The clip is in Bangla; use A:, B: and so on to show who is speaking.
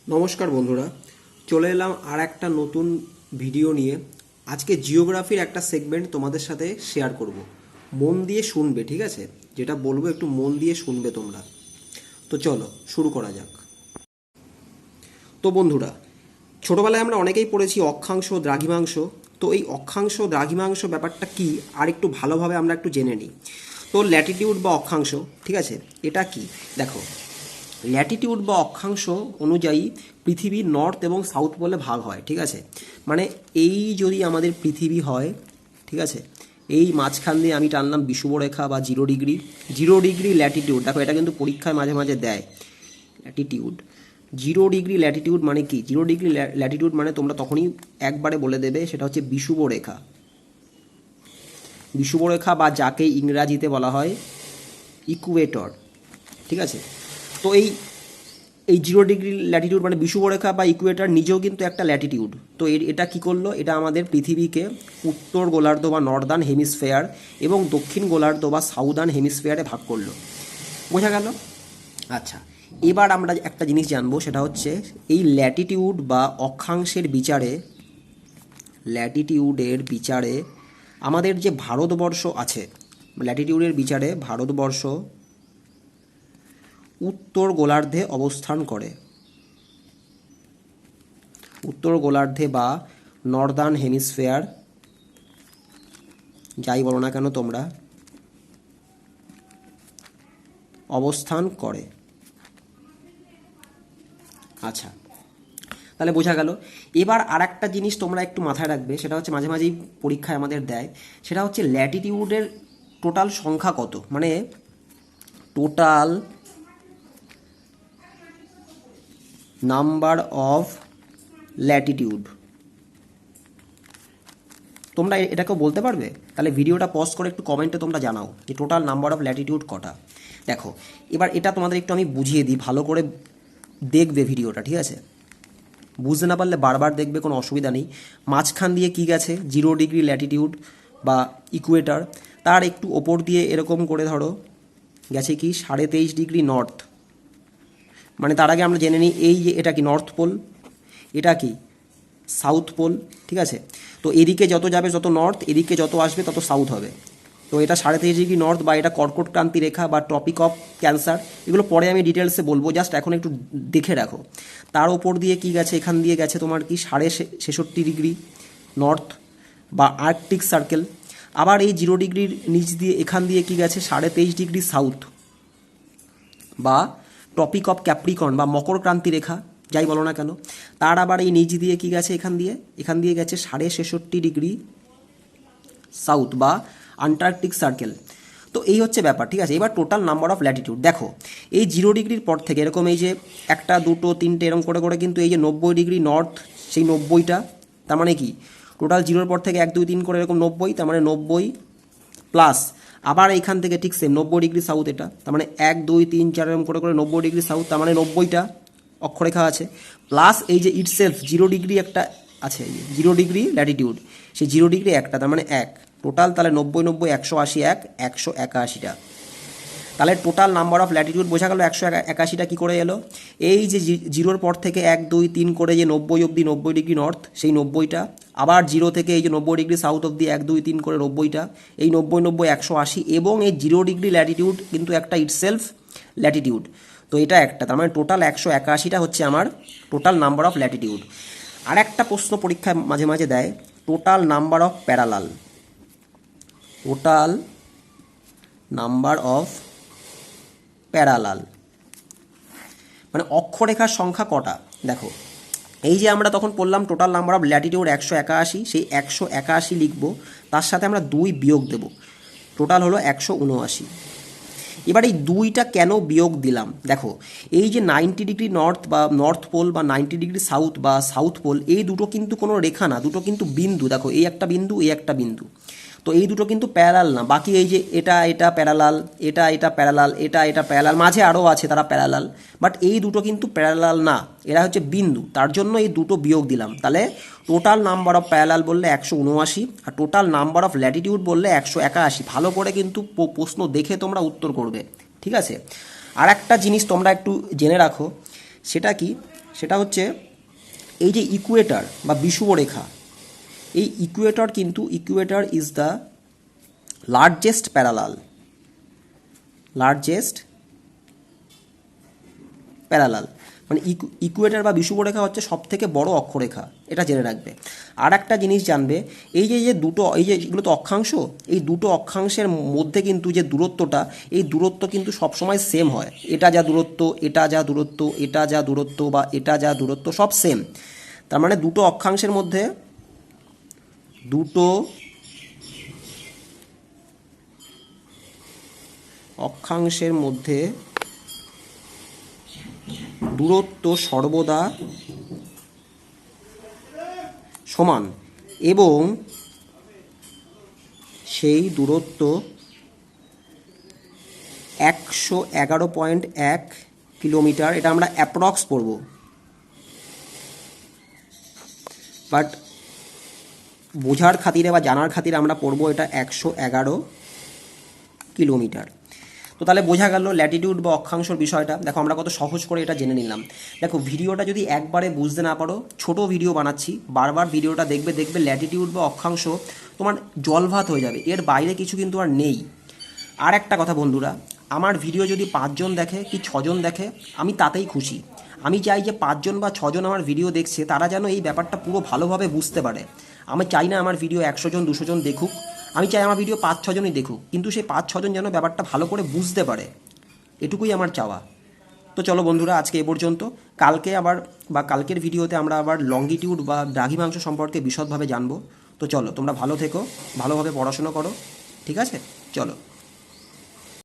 A: নমস্কার বন্ধুরা, চলে এলাম আর একটা নতুন ভিডিও নিয়ে। আজকে জিওগ্রাফির একটা সেগমেন্ট তোমাদের সাথে শেয়ার করব। মন দিয়ে শুনবে, ঠিক আছে? যেটা বলবো একটু মন দিয়ে শুনবে তোমরা। তো চলো শুরু করা যাক। তো বন্ধুরা, ছোটোবেলায় আমরা অনেকেই পড়েছি অক্ষাংশ দ্রাঘিমাংশ। তো এই অক্ষাংশ দ্রাঘিমাংশ ব্যাপারটা কি আর একটু ভালোভাবে আমরা একটু জেনে নিই। তো ল্যাটিটিউড বা অক্ষাংশ, ঠিক আছে, এটা কি? দেখো, ল্যাটিটিউড বা অক্ষাংশ অনুযায়ী পৃথিবী নর্থ এবং সাউথ পোলে ভাগ হয়, ঠিক আছে? মানে এই যদি আমাদের পৃথিবী হয়, ঠিক আছে, এই মাঝখান দিয়ে আমি টানলাম বিষুবরেখা বা 0 ডিগ্রি, 0 ডিগ্রি ল্যাটিটিউড। দেখো, এটা কিন্তু পরীক্ষায় মাঝে মাঝে দেয়, ল্যাটিটিউড 0 ডিগ্রি ল্যাটিটিউড মানে কি? 0 ডিগ্রি ল্যাটিটিউড মানে তোমরা তখনই একবারে বলে দেবে সেটা হচ্ছে বিষুবরেখা। বিষুবরেখা বা যাকে ইংরাজিতে বলা হয় ইকুয়েটর, ঠিক আছে? তো এই এই 0 ডিগ্রি ল্যাটিটিউড মানে বিষুবরেখা বা ইকুয়েটর নিজেও কিন্তু একটা ল্যাটিটিউড। তো এটা কি করলো? এটা আমাদের পৃথিবীকে উত্তর গোলার্ধ বা নর্দার্ন হেমিসফেয়ার এবং দক্ষিণ গোলার্ধ বা সাউদার্ন হেমিসফেয়ারে ভাগ করলো। বোঝা গেল? আচ্ছা, এবার আমরা একটা জিনিস জানবো, সেটা হচ্ছে এই ল্যাটিটিউড বা অক্ষাংশের বিচারে, ল্যাটিটিউডের বিচারে আমাদের যে ভারতবর্ষ আছে, ল্যাটিটিউডের বিচারে ভারতবর্ষ উত্তর গোলার্ধে অবস্থান করে। উত্তর গোলার্ধে বা নর্দার্ন হেমিসফেয়ার, যাই বলো না কেন তোমরা, অবস্থান করে। আচ্ছা, তাহলে বোঝা গেল। এবার আর একটা জিনিস তোমরা একটু মাথায় রাখবে, সেটা হচ্ছে মাঝে মাঝেই পরীক্ষায় আমাদের দেয়, সেটা হচ্ছে ল্যাটিটিউডের টোটাল সংখ্যা কত, মানে টোটাল নাম্বার অফ ল্যাটিটিউড। তোমরা এটাকেও বলতে পারবে? তাহলে ভিডিওটা পজ করে একটু কমেন্টে তোমরা জানাও যে টোটাল নাম্বার অফ ল্যাটিটিউড কটা। দেখো, এবার এটা তোমাদের একটু আমি বুঝিয়ে দিই, ভালো করে দেখবে ভিডিওটা, ঠিক আছে? বুঝতে না পারলে বারবার দেখবে, কোনো অসুবিধা নেই। মাঝখান দিয়ে কি গেছে? 0 ডিগ্রি ল্যাটিটিউড বা ইকুয়েটার, তার একটু ওপর দিয়ে এরকম করে ধরো গেছে কি 23.5 ডিগ্রি নর্থ। মানে তার আগে আমরা জেনে নিই, এই যে এটা কি নর্থ পোল, এটা কি সাউথ পোল, ঠিক আছে? তো এদিকে যত যাবে যত নর্থ, এদিকে যত আসবে তত সাউথ হবে। তো এটা 23.5 ডিগ্রি নর্থ বা এটা কর্কট ক্রান্তি রেখা বা টপিক অফ ক্যান্সার, এগুলো পরে আমি ডিটেলসে বলবো, জাস্ট এখন একটু দেখে রাখো। তার ওপর দিয়ে কি গেছে? এখান দিয়ে গেছে তোমার কি 66.5 ডিগ্রি নর্থ বা আর্কটিক সার্কেল। আবার এই 0 ডিগ্রির নিচ দিয়ে এখান দিয়ে কি গেছে? 23.5 ডিগ্রি সাউথ বা টপিক অফ ক্যাপ্রিকর্ন বা মকর ক্রান্তি রেখা, যাই বলো না কেন। তার আবার এই নিচ দিয়ে কি গেছে? এখান দিয়ে গেছে 66.5 ডিগ্রি সাউথ বা আন্টার্কটিক সার্কেল। তো এই হচ্ছে ব্যাপার, ঠিক আছে? এবার টোটাল নাম্বার অফ ল্যাটিটিউড দেখো, এই 0 ডিগ্রির পর থেকে এরকম এই যে একটা দুটো তিনটে এরকম করে করে কিন্তু এই যে 90 ডিগ্রি নর্থ, সেই 90টা, তার মানে কি টোটাল 0-র পর থেকে 1 2 3 করে এরকম 90, তার মানে 90 প্লাস আবার এইখান থেকে ঠিক সেম 90 ডিগ্রি সাউথ, এটা তার মানে 1 2 3 4 এরকম করে করে 90 ডিগ্রি সাউথ, তার মানে 90টা অক্ষরেখা আছে। প্লাস এই যে ইটসেলফ 0 ডিগ্রি একটা আছে, 0 ডিগ্রি ল্যাটিটিউড, সেই 0 ডিগ্রি একটা, তার মানে 1 টোটাল, তাহলে 90 90 180 181টা। তাহলে টোটাল নাম্বার অফ ল্যাটিটিউড বোঝা গেল 181টা। কী করে এলো? এই যে 0-র পর থেকে 1 2 3 করে যে 90 অবধি 90 ডিগ্রি নর্থ, সেই 90টা, আবার 0 থেকে এই যে 90 ডিগ্রি সাউথ অবধি 1 2 3 করে 90টা, এই 90 90 180, এবং এই 0 ডিগ্রি ল্যাটিটিউড কিন্তু একটা ইটসেলফ ল্যাটিটিউড। তো এটা একটা, তার মানে টোটাল 181টা হচ্ছে আমার টোটাল নাম্বার অফ ল্যাটিটিউড। আর একটা প্রশ্ন পরীক্ষায় মাঝে মাঝে দেয়, total number of parallel. Total number of parallel মানে অক্ষরেখার সংখ্যা কটা? দেখো, এই যে আমরা তখন পড়লাম টোটাল নাম্বার অফ ল্যাটিটিউড 181, সেই 181 লিখবো, তার সাথে আমরা 2 বিয়োগ দেব, টোটাল হলো 179। এবার এই 2টা কেন বিয়োগ দিলাম? দেখো, এই যে 90 ডিগ্রি নর্থ বা নর্থ পোল বা 90 ডিগ্রি সাউথ বা সাউথ পোল, এই দুটো কিন্তু কোনো রেখা না, দুটো কিন্তু বিন্দু। দেখো, এই একটা বিন্দু, এই একটা বিন্দু। তো এই দুটো কিন্তু প্যারালাল না। বাকি এই যে এটা প্যারালাল, এটা প্যারালাল, এটা প্যারালাল, মাঝে আরও আছে তারা প্যারালাল, বাট এই দুটো কিন্তু প্যারালাল না, এরা হচ্ছে বিন্দু। তার জন্য এই দুটো বিয়োগ দিলাম। তাহলে টোটাল নাম্বার অফ প্যারালাল বললে 179, আর টোটাল নাম্বার অফ ল্যাটিটিউড বললে 181। ভালো করে কিন্তু প্রশ্ন দেখে তোমরা উত্তর করবে, ঠিক আছে? আর একটা জিনিস তোমরা একটু জেনে রাখো, সেটা কি? সেটা হচ্ছে এই যে ইকুয়েটর বা বিষুবরেখা, এই ইকুয়েটর কিন্তু Ecuador is the largest parallel, মানে ইকুয়েটর বা বিষুবরেখা হচ্ছে সবথেকে বড় অক্ষরেখা, এটা জেনে রাখবে। আর একটা জিনিস জানবে, এই যে দুটো, এই যে এগুলো তো অক্ষাংশ, এই দুটো অক্ষাংশের মধ্যে কিন্তু যে দূরত্বটা, এই দূরত্ব কিন্তু সবসময় সেম হয়। এটা যা দূরত্ব, এটা যা দূরত্ব, এটা যা দূরত্ব বা এটা যা দূরত্ব সব সেম। তার মানে দুটো অক্ষাংশের মধ্যে দূরত্ব সর্বদা সমান এবং সেই দূরত্ব 111.1 কিলোমিটার। এটা আমরা অ্যাপ্রক্স পড়ব, বাট বোঝার খাতিরে বা জানার খাতিরে আমরা পড়ব এটা 111 কিলোমিটার। তো তাহলে বোঝা গেল ল্যাটিটিউড বা অক্ষাংশর বিষয়টা। দেখো আমরা কত সহজ করে এটা জেনে নিলাম। দেখো ভিডিওটা যদি একবারে বুঝতে না পারো, ছোট ভিডিও বানাচ্ছি, বারবার ভিডিওটা দেখবে ল্যাটিটিউড বা অক্ষাংশ তোমার জলভাত হয়ে যাবে, এর বাইরে কিছু কিন্তু আর নেই। আর একটা কথা বন্ধুরা, আমার ভিডিও যদি 5 জন দেখে কি 6 জন দেখে, আমি তাতেই খুশি। আমি চাই যে 5 জন বা 6 জন আমার ভিডিও দেখছে, তারা যেন এই ব্যাপারটা পুরো ভালোভাবে বুঝতে পারে। আমি চাই না আমার ভিডিও 100 জন 200 জন দেখুক, আমি চাই আমার ভিডিও 5-6 জনই দেখুক, কিন্তু সেই 5-6 জন যেন ব্যাপারটা ভালো করে বুঝতে পারে, এটুকুই আমার চাওয়া। তো চলো বন্ধুরা, আজকে এ পর্যন্ত। কালকে আবার বা কালকের ভিডিওতে আমরা আবার লঙ্গিটিউড বা দ্রাঘিমাংশ সম্পর্কে বিশদভাবে জানবো। তো চলো, তোমরা ভালো থেকো, ভালোভাবে পড়াশোনা করো, ঠিক আছে? চলো।